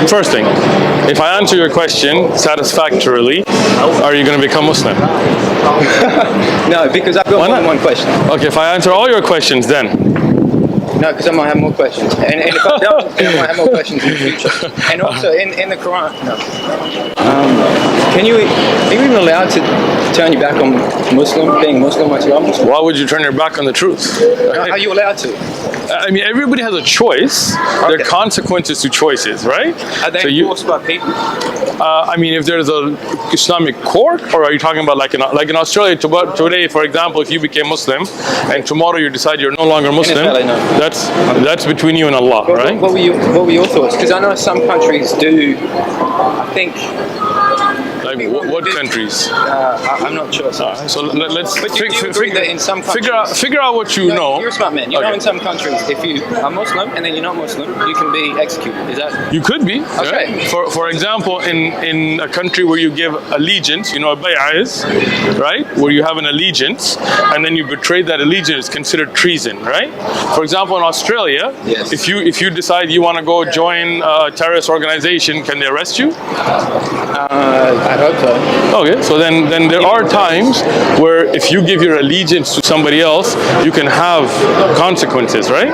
First thing, if I answer your question satisfactorily, are you going to become Muslim? No, because I've got more than one question. Okay, if I answer all your questions, then. No, because I might have more questions. And if I don't, then I might have more questions in the future. And also, in the Quran, are you even allowed to turn your back on being Muslim once you are Muslim? Why would you turn your back on the truth? Are you allowed to? I mean, everybody has a choice. Okay. There are consequences to choices, right? Are they enforced by people? I mean, if there's an Islamic court, or are you talking about like in Australia today, for example, if you became Muslim and tomorrow you decide you're no longer Muslim, that's between you and Allah, right? What were your thoughts? Because I know some countries do, I think. Like what countries? I'm not sure. So let's figure out what you know. You're a smart man. You know, in some countries, if you are Muslim and then you're not Muslim, you can be executed. Is that? You could be. Okay. Yeah. For example, in a country where you give allegiance, you know what bay'ah is, right? Where you have an allegiance and then you betray that allegiance, considered treason, right? For example, in Australia, yes. if you decide you want to go join a terrorist organization, can they arrest you? I hope so. Okay, so then there are times where if you give your allegiance to somebody else, you can have consequences, right?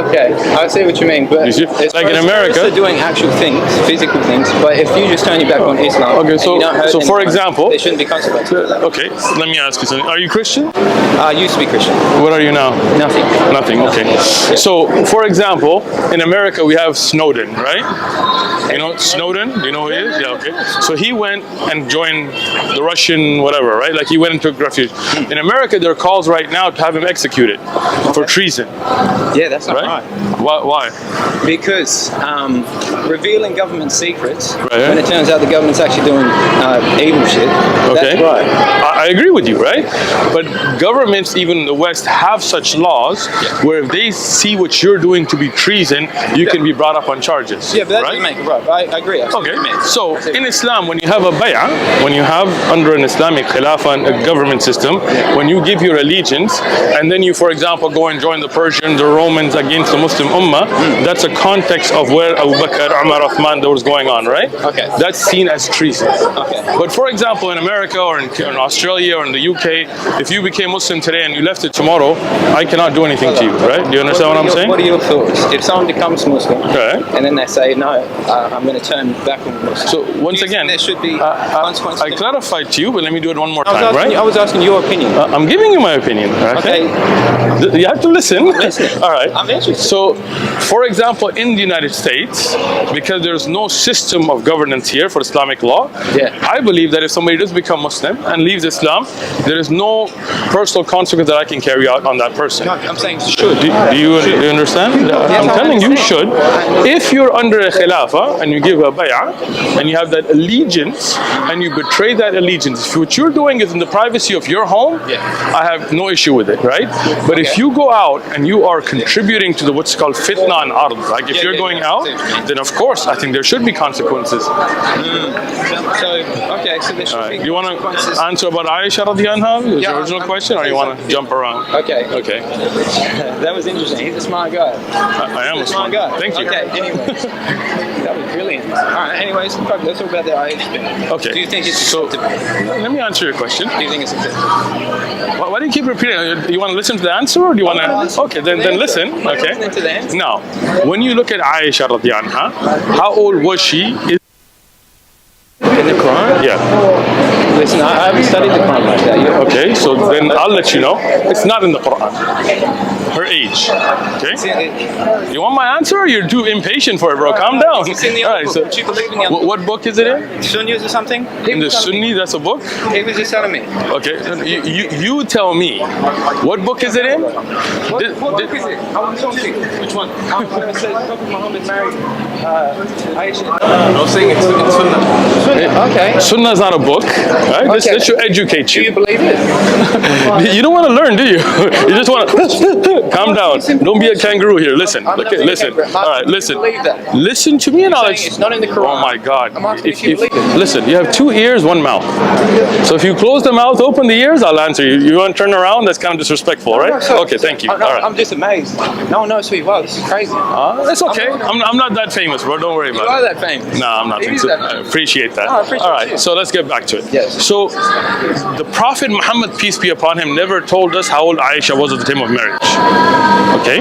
Okay, I see what you mean. But you see? Like in America, they're doing actual things, physical things. But if you just turn your back on Islam, okay, so for example, there shouldn't be consequences. Okay, let me ask you something. Are you Christian? I used to be Christian. What are you now? Nothing. Nothing. Okay. So, for example, in America we have Snowden, right? You know Snowden? Do you know who he is? Yeah. Okay. So he went and joined the Russian whatever, right? Like he went and took refuge. In America, there are calls right now to have him executed for treason. Yeah, that's not right. Why? Because revealing government secrets, when it turns out the government's actually doing evil shit, that's right. I agree with you, right? But governments, even in the West, have such laws where if they see what you're doing to be treason, you can be brought up on charges. Yeah, but that doesn't make it right. I agree. Okay. So in Islam, when you have a bay'ah, when you have under an Islamic khilafah, a government system, when you give your allegiance, and then you, for example, go and join the Persians, the Romans against the Muslim Ummah, that's a context of where Abu Bakr, Umar, Uthman, that was going on, right? Okay. That's seen as treason. Okay. But for example, in America or in Australia or in the UK, if you became Muslim today and you left it tomorrow, I cannot do anything to you, right? Do you understand what I'm saying? What are your thoughts? If someone becomes Muslim, and then they say, no, I'm going to turn back on Muslim. So once again, there should be consequences. I clarified to you, but let me do it one more time, right? I was asking your opinion. I'm giving you my opinion, okay? You have to listen. All right. I'm interested. So, for example, in the United States, because there's no system of governance here for Islamic law, I believe that if somebody does become Muslim and leaves Islam, there is no personal consequence that I can carry out on that person. No, I'm saying should. Do you understand? I'm telling you should. If you're under a khilafah and you give a bay'ah and you have that allegiance and you betray that allegiance, if what you're doing is in the privacy of your home, I have no issue with it, right? But if you go out and you are contributing to the what's called fitna and ard, like if you're going out, then of course I think there should be consequences. So there should be. You want to answer about Aisha radhiyallahu anha, the original question, or you want to jump around? Okay. That was interesting. He's a smart guy. I am a smart guy. Thank you. Okay, anyway. That was brilliant. Alright, anyways, let's talk about the Aisha thing. Okay. Do you think it's acceptable? Let me answer your question. Do you think it's acceptable? Why do you keep repeating? You want to listen to the answer, or do you want to? Okay, then listen. Okay. Listen to the answer. Now, when you look at Aisha radhiyallahu anha, how old was she? In the Quran? Yeah. Listen, I haven't studied the Quran like that yet. Okay, so then I'll let you know. It's not in the Quran. Her age. Okay? You want my answer, or you're too impatient for it, bro? Calm down. It's in the other book. Do you believe in the other book? What book is it in? Sunnis or something? In the Sunni, that's a book? He was just telling me. Okay, you tell me. What book is it in? What book is it? I want to see. Which one? It says Prophet Muhammad married Aisha. I was saying it's Sunnah. Okay. Sunnah is not a book, right? This should educate you. Do you believe it? You don't want to learn, do you? You just want to. Calm down. Don't be a kangaroo here. Listen. Okay, listen. All right, listen. Listen to me and I'll It's not in the Quran. Oh my God. I'm asking if you believe it. Listen, you have 2 ears, 1 mouth. So if you close the mouth, open the ears, I'll answer you. You want to turn around? That's kind of disrespectful, right? Okay, thank you. All right. I'm just amazed. No one knows who you are. This is crazy. That's okay. I'm not that famous, bro. Don't worry about it. You are that famous. No, I'm not famous. I appreciate that. No, I appreciate All right, it. so let's get back to it. Yes. So the Prophet Muhammad, peace be upon him, never told us how old Aisha was at the time of marriage. Okay?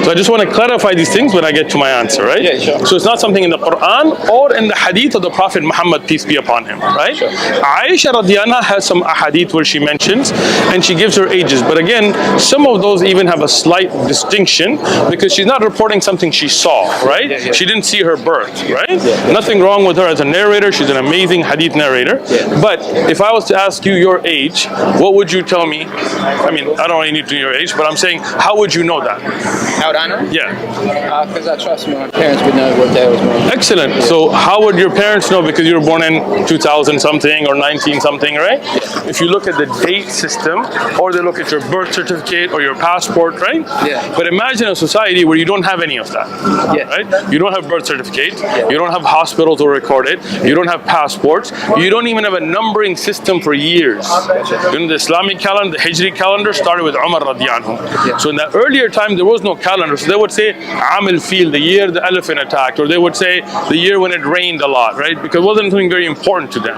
So I just want to clarify these things when I get to my answer, right? Yeah, sure. So it's not something in the Quran or in the hadith of the Prophet Muhammad, peace be upon him, right? Sure. Aisha radiyallahu anha has some ahadith where she mentions and she gives her ages. But again, some of those even have a slight distinction because she's not reporting something she saw, right? Yeah. She didn't see her birth, right? Nothing wrong with her as a narrator. She's an amazing hadith narrator. But if I was to ask you your age, what would you tell me? I mean, I don't really need to know your age, but I'm saying, how would you know that? How would I know? Yeah. Because I trust my parents would know what day I was born. Excellent. So how would your parents know because you were born in 2000 something or 19 something, right? If you look at the date system or they look at your birth certificate or your passport, right? Yeah. But imagine a society where you don't have any of that, Yes. right? You don't have birth certificate, you don't have hospitals to record it, you don't have passports, you don't even have a numbering system for years. In the Islamic calendar, the Hijri calendar started with Umar radiyallahu anhu. So in the earlier time, there was no calendar. So they would say Amil Fil, the year the elephant attacked, or they would say the year when it rained a lot, right? Because it wasn't something very important to them.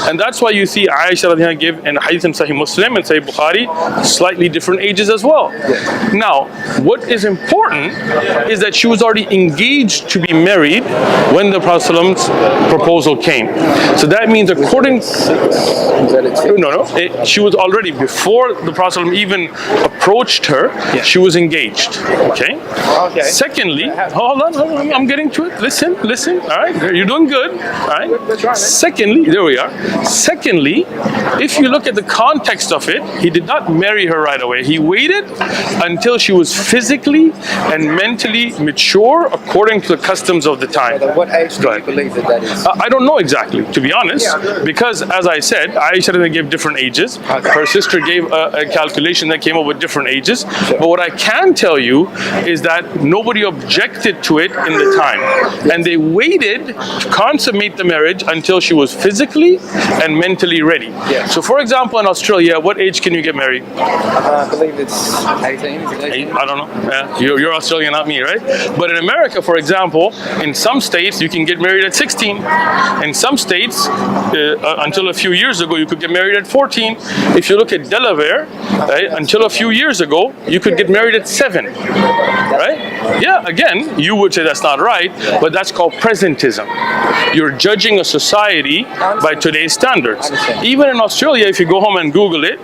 And that's why you see Aisha radiyallahu anha give in Hadith in Sahih Muslim and Sahih Bukhari slightly different ages as well. Now, what is important is that she was already engaged to be married when the Prophet's proposal came. So that means according she was already before the Prophet even approached her, she was engaged. Okay? Secondly, hold on, I'm getting to it. Listen, all right? You're doing good. All right? Secondly, there we are. Secondly, if you look at the context of it, he did not marry her right away. He waited until she was physically and mentally mature according to the customs of the time. What age do you believe that is? I don't know exactly, to be honest, because as I said, Aisha gave different ages. Her sister gave a calculation that came up with different ages. But what I can tell you is that nobody objected to it in the time. And they waited to consummate the marriage until she was physically and mentally ready. So for example, in Australia, what age can you get married? I believe it's 18. Is it 18? I don't know. Yeah, you're Australian, not me, right? But in America, for example, in some states you can get married at 16. In some states, until a few years ago, you could get married at 14. If you look at Delaware, right, until a few years ago, you could get married at 7. Right? Yeah, again, you would say that's not right, but that's called presentism. You're judging a society by today's standards. Even in Australia, if you go home and Google it,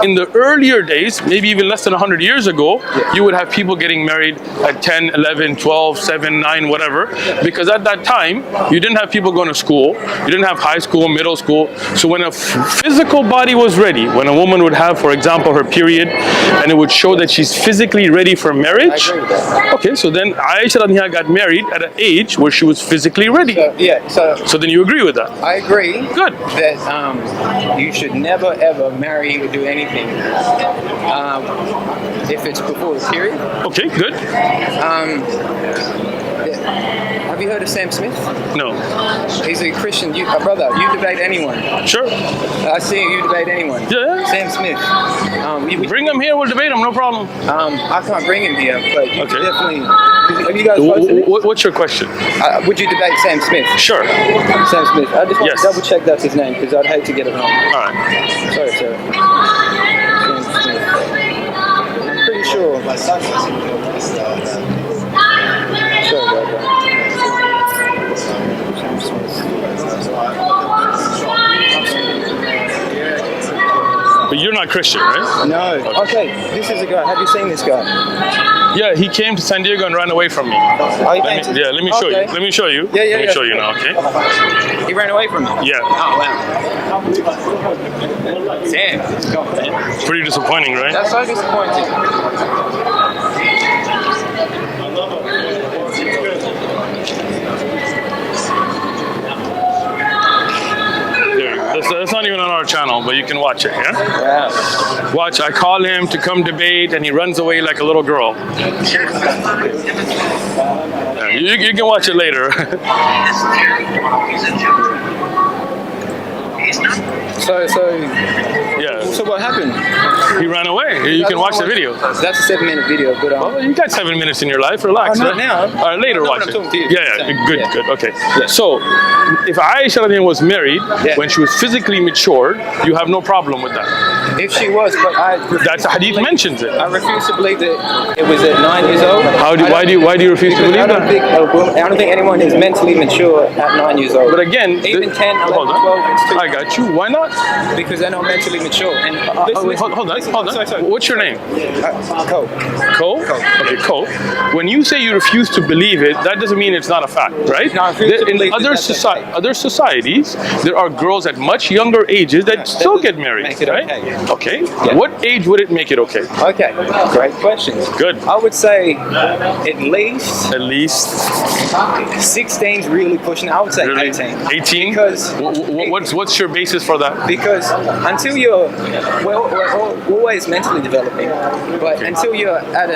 in the earlier days, maybe even less than 100 years ago, you would have people getting married at 10, 11, 12, 7, 9, whatever, because at that time, you didn't have people going to school, you didn't have high school, middle school. So when a physical body was ready, when a woman would have, for example, her period, and it would show that she's physically ready for marriage, okay, so then Aisha got married at an age where she was physically ready. So then you agree with that? I agree. Good. That you should never ever marry or do anything if it's before the period. Okay, good. Have you heard of Sam Smith? No. He's a Christian brother. You debate anyone. Sure. I see you debate anyone. Yeah. Sam Smith. Bring him here, we'll debate him, no problem. I can't bring him here, but you can definitely. Have you guys What's your question? would you debate Sam Smith? Sure. Sam Smith. I just want to double check that's his name because I'd hate to get it wrong. All right. Sorry, sir. Sam Smith. I'm pretty sure. Sorry about that. But you're not Christian, right? No. Okay, this is a guy. Have you seen this guy? Yeah, he came to San Diego and ran away from me. Oh, let me show you. Let me show you. Yeah, Let me show you now, okay? He ran away from you? Yeah. Oh, wow. Damn. God, man. Pretty disappointing, right? That's so disappointing. It's not even on our channel, but you can watch it, yeah? Wow. Watch, I call him to come debate and he runs away like a little girl. Yeah, you can watch it later. Yeah. So what happened? He ran away. You can watch the video. That's a 7-minute video, but Well, you got 7 minutes in your life. Relax. not right? now. All right, later No, watch I'm it. talking to you. Yeah, good, Yeah. good. Okay. Yeah. So, if Aisha was married when she was physically mature, you have no problem with that. if she was, but That's the hadith mentions it. I refuse to believe that it was at 9 years old. Why do you refuse to believe I don't that? think anyone is mentally mature at 9 years old. But again, even 10, 11, hold on. 12, it's too I got you. Why not? because they're not mentally mature. And Hold on. Sorry. What's your name? Cole. Cole? Okay, Cole. When you say you refuse to believe it, that doesn't mean it's not a fact, right? No, I refuse to believe In other, that that's okay. other societies, there are girls at much younger ages that still get married, make it right? okay. Okay. What age would it make it okay? Okay, great question. Good. I would say at least At least 16's really pushing. I would say 18. 18? Because What's your basis for that? because until you're we're always mentally developing, but until you're at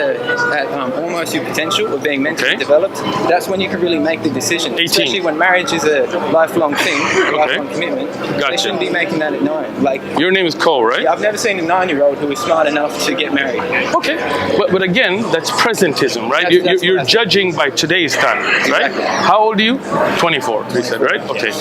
almost your potential of being mentally developed, that's when you can really make the decision. 18. Especially when marriage is a lifelong thing, lifelong commitment. Gotcha. They shouldn't be making that at 9. Like Your name is Cole, right? I've never seen a 9-year-old who is smart enough to get married. Okay, but again, that's presentism, right? That's You're what I judging by today's standards, right? Exactly. How old are you? 24, they said, right? Okay.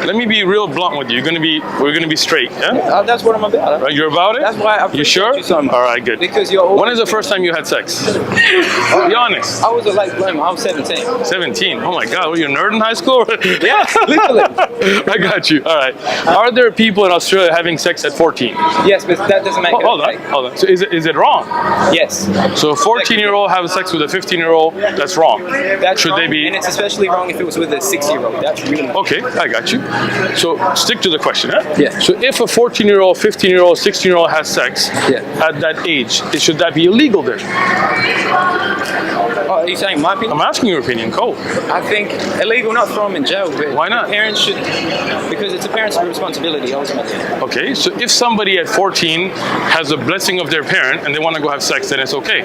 Let me be real blunt with you. We're gonna be straight, yeah? That's what I'm about. Right, you're about it? That's why I You sure? appreciate you so much. All right, good. Because you're When always is the first time you had sex? Be honest. I was a late bloomer. I was 17. 17. Oh my God, were you a nerd in high school? Yeah, literally. I got you. All right. Are there people in Australia having sex at 14? Yes, but that doesn't make it Hold okay. on. So is it wrong? Yes. So a 14-year-old having sex with a 15-year-old, that's wrong. That's Should wrong, they be? And it's especially wrong if it was with a 6-year-old. That's really wrong. Okay, I got you. So stick to the question, huh? Yeah. So if a 14-year-old, 15-year-old, 16-year-old has sex at that age, should that be illegal then? Oh, are you saying my opinion? I'm asking your opinion, Cole. I think illegal, not throw them in jail. But Why not? Parents should, because it's a parent's responsibility ultimately. Okay, so if somebody at 14 has the blessing of their parent and they want to go have sex, then it's okay.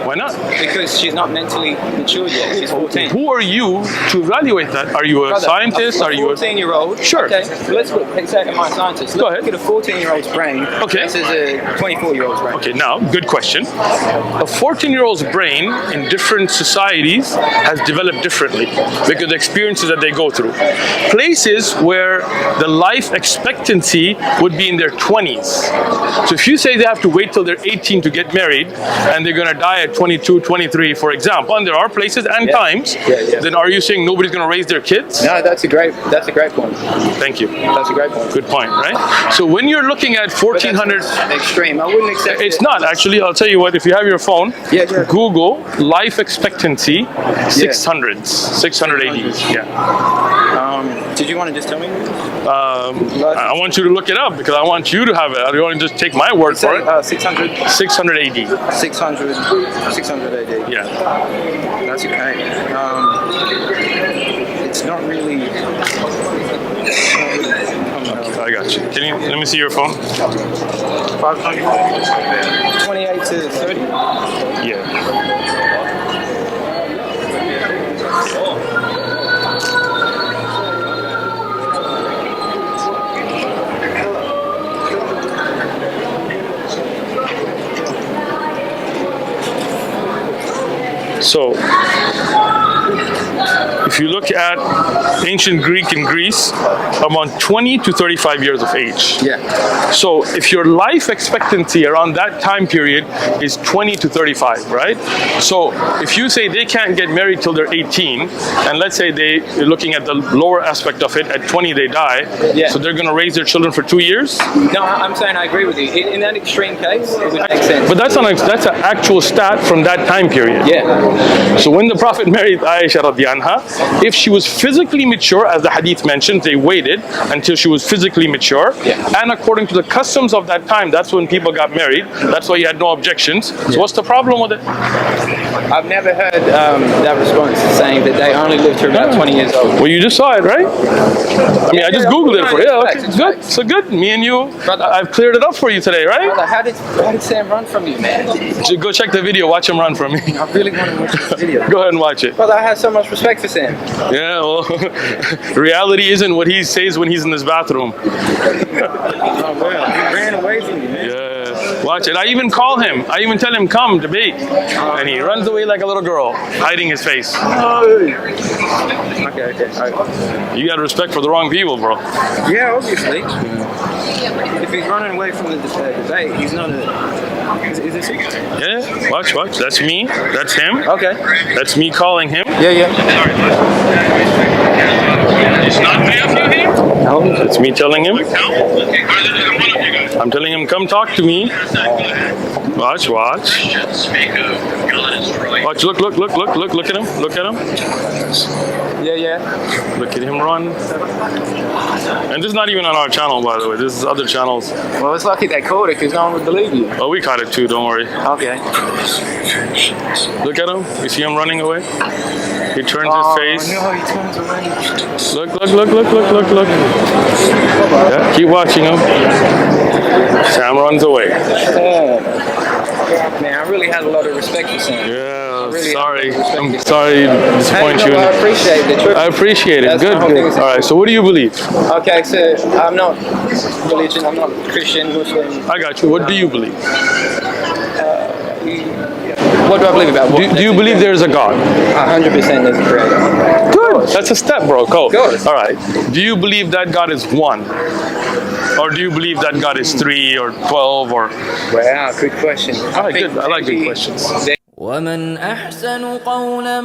Why not? Because she's not mentally matured yet. She's 14. Who are you to evaluate that? Are you a scientist? Are you a 14-year-old? Sure. Okay, let's look. Exactly, my scientist. Go Let's ahead. look at a 14-year-old's brain. Okay. This is a 24-year-old's brain. Okay, now, good question. A 14-year-old's brain in different societies has developed differently because the experiences that they go through. Places where the life expectancy would be in their 20s. So if you say they have to wait till they're 18 to get married and they're going to die at 22, 23, for example, and there are places and times, then are you saying nobody's going to raise their kids? No, that's a great point. Thank you. That's a great point. Good point, right? So when you're looking at 1400... Extreme. I wouldn't accept It's not actually. I'll tell you what. If you have your phone, Google life expectancy 600s, 680s. Yeah. Did you want to just tell me? I want you to look it up because I want you to have it. I don't want to just take my word for it. 600. 600 AD. 600 AD. Yeah. That's okay. It's not really. I got you. Can you let me see your phone? 28 to 30. Yeah. So, if you look at ancient Greek and Greece, around 20 to 35 years of age. Yeah. So if your life expectancy around that time period is 20 to 35, right? So if you say they can't get married till they're 18, and let's say they're looking at the lower aspect of it, at 20 they die, so they're going to raise their children for 2 years? No, I'm saying I agree with you. In that extreme case, it would make sense. But that's an actual stat from that time period. Yeah. So when the Prophet married Aisha radiallahu anha, if she was physically mature, as the hadith mentions, they waited until she was physically mature. And according to the customs of that time, that's when people got married. That's why you had no objections. So what's the problem with it? I've never heard that response saying that they only live to about 20 years old. Well, you just saw it, right? I mean, I just Googled it for you. Yeah, okay, good. So good. Me and you, I've cleared it up for you today, right? Brother, how did Sam run from you, man? Go check the video. Watch him run from me. I really want to watch this video. Go ahead and watch it. Brother, I have so much respect for Sam. Yeah, well, reality isn't what he says when he's in his bathroom. Oh, well, he ran away from you, man. Yeah. Watch it. I even call him. I even tell him, come, debate. And he runs away like a little girl, hiding his face. Okay. Right. You got respect for the wrong people, bro. Yeah, obviously. If he's running away from the debate, he's not a... Is this it? Yeah, watch. That's me. That's him. Okay. That's me calling him. Yeah. It's not me of you here? No. It's me telling him. I'm telling him, come talk to me. Watch. Watch, look at him. Look at him. Yeah. Look at him run. And this is not even on our channel, by the way. This is other channels. Well, it's lucky they caught it because no one would believe you. Oh, we caught it too, don't worry. Okay. Look at him. You see him running away? He turns his face. No, he turns away. Look. Yeah, keep watching him. Sam runs away. Man, I really had a lot of respect for Sam. Yeah, really sorry. I'm sorry to disappoint you. I appreciate it. I appreciate it. Good. All right, so what do you believe? Okay, so I'm not religion, I'm not Christian, Muslim. I got you. What do you believe? What do I believe about what? Do you believe there's a God? 100% there's a creator. Good. That's a step, bro. Go. Good. All right. Do you believe that God is one? Or do you believe that God is 3 or 12 or... Wow, good question. I like good questions. ومن أحسن قولا